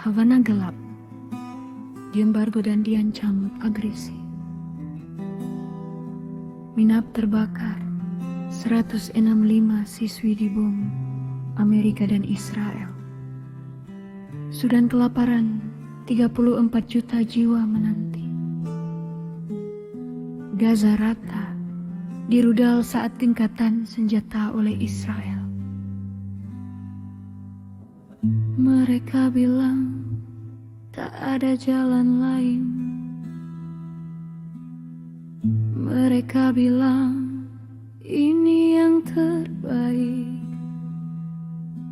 Havana gelap, diembargo dan diancam agresi. Minap terbakar, 165 siswi dibom Amerika dan Israel. Sudan kelaparan, 34 juta jiwa menanti. Gaza rata, dirudal saat tingkatan senjata oleh Israel. Mereka bilang tak ada jalan lain. Mereka bilang ini yang terbaik.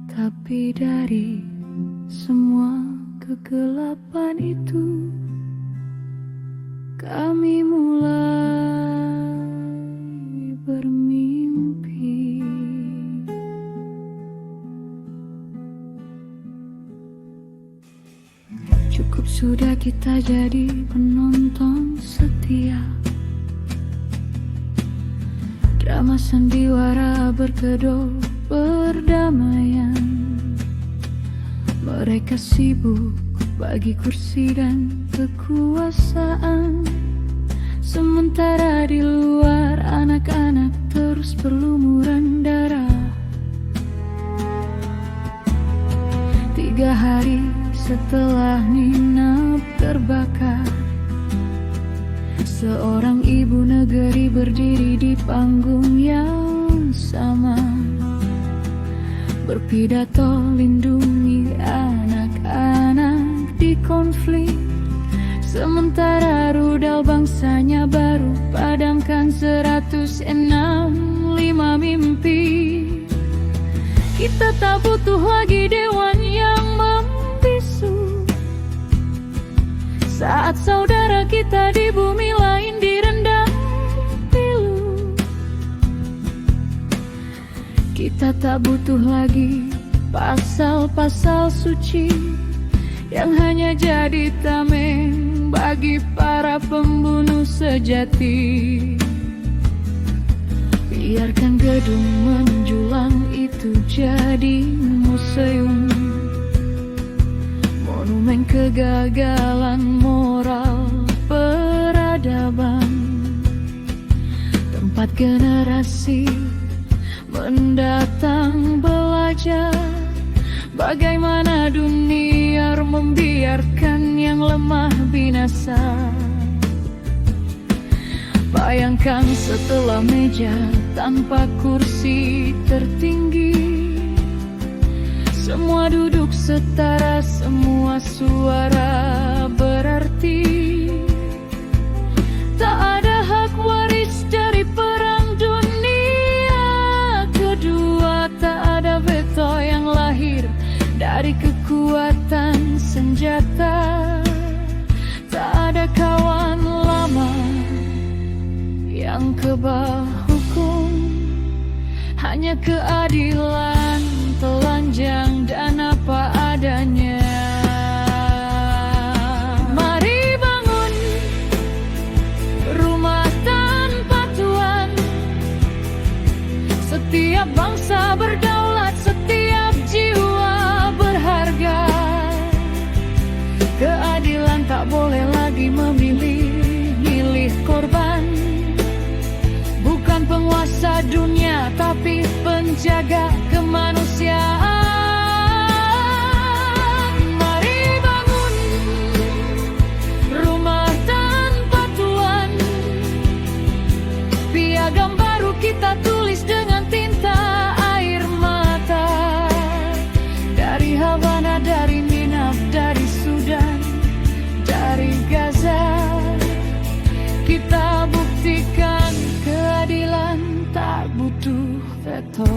Tapi dari semua kegelapan itu, kami mulai bermimpi. Cukup sudah kita jadi penonton setia. Drama sandiwara berkedok perdamaian. Mereka sibuk bagi kursi dan kekuasaan, sementara di luar anak-anak terus berlumuran darah. 3 hari setelah Ninab terbakar, seorang ibu negeri berdiri di panggung yang sama, berpidato lindungi anak-anak di konflik, sementara rudal bangsanya baru padamkan 165 mimpi. Kita tak butuh lagi dewan yang membisu, saat saudara kita di bumi lain direndam pilu. Kita tak butuh lagi pasal-pasal suci yang hanya jadi tameng bagi para pembunuh sejati. Biarkan gedung menjulang itu jadi museum, monumen kegagalan moral peradaban, tempat generasi mendatang belajar bagaimana dunia membiarkan yang lemah binasa. Bayangkan setelah meja tanpa kursi tertinggi, semua duduk setara, semua suara berarti. Tak ada hak waris dari perang dunia kedua, tak ada veto yang lahir dari kekuatan senjata. Tak ada kawan lama yang kebal hukum, hanya keadilan telanjang dan apa adanya. Mari bangun rumah tanpa tuan. Setiap bangsa berdaulat, setiap jiwa berharga. Keadilan tak boleh lagi memilih korban. Bukan penguasa dunia, tapi penjaga kemanusiaan. Mari bangun rumah tanpa tuan. Piagam baru kita tulis dengan tinta air mata. Dari Havana, dari Ninab, dari Sudan, dari Gaza, kita buktikan keadilan tak butuh veto.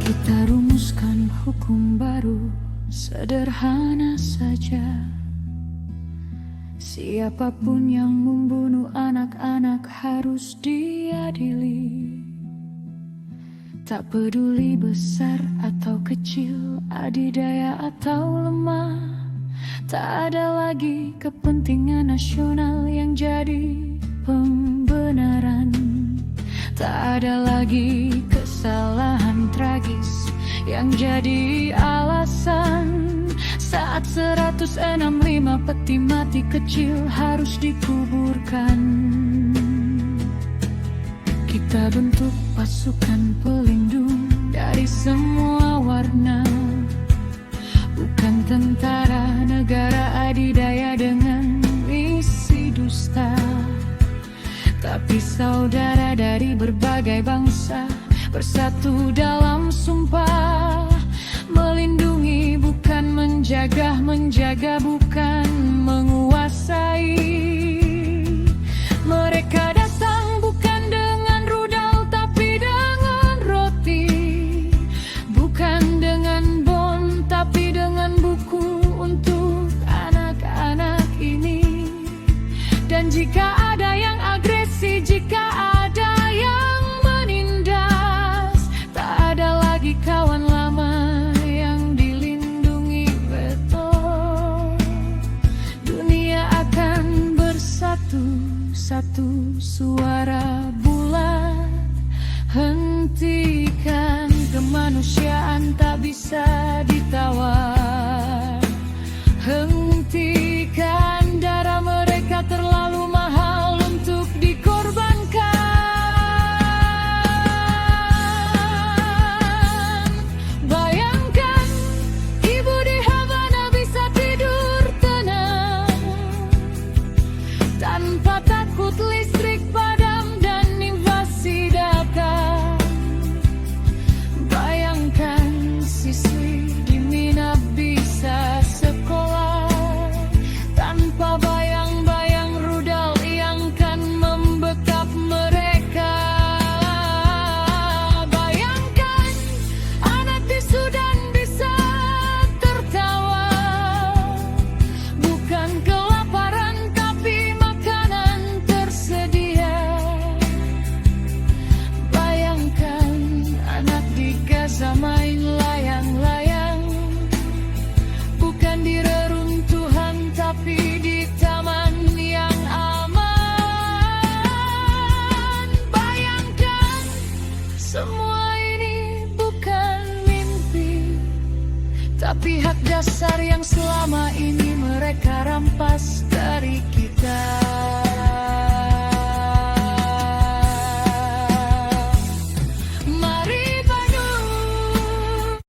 Kita rumuskan hukum baru, sederhana saja. Siapapun yang membunuh anak-anak harus diadili. Tak peduli besar atau kecil, adidaya atau lemah, Tak ada lagi kepentingan nasional yang jadi pembenaran. Tak ada lagi kesalahan tragis yang jadi alasan saat 165 peti mati kecil harus dikuburkan. Kita bentuk pasukan pelindung dari semua warna, bukan tentara negara adidaya dengan misi dusta, tapi saudara dari berbagai bangsa bersatu dalam sumpah, melindungi bukan menjaga, menjaga bukan menguasai. Mereka datang bukan dengan rudal tapi dengan roti, bukan dengan bom tapi dengan buku untuk anak-anak ini. Dan jika ada yang agresi, jika ada yang menindas, tak ada lagi kawan lama yang dilindungi betul. Dunia akan bersatu, satu suara bulat. Hentikan kemanusiaan tak bisa ditawar. Hentikan darah mereka terlalu mahal untuk dikorbankan. Bayangkan ibu di Havana bisa tidur tenang tanpa takut listrik padam dan invasi datang. Bayangkan siswi di Mina bisa sekolah tanpa bayang-bayang rudal yang kan membekap mereka. Bayangkan anak di Sudan bisa tertawa, bukan kelaparan tapi makanan tersedia. Bayangkan anak di Gaza main layang-layang, bukan di reruntuhan tapi di taman yang aman. Bayangkan semua ini bukan mimpi, tapi hak dasar yang selama ini mereka rampas dari kita.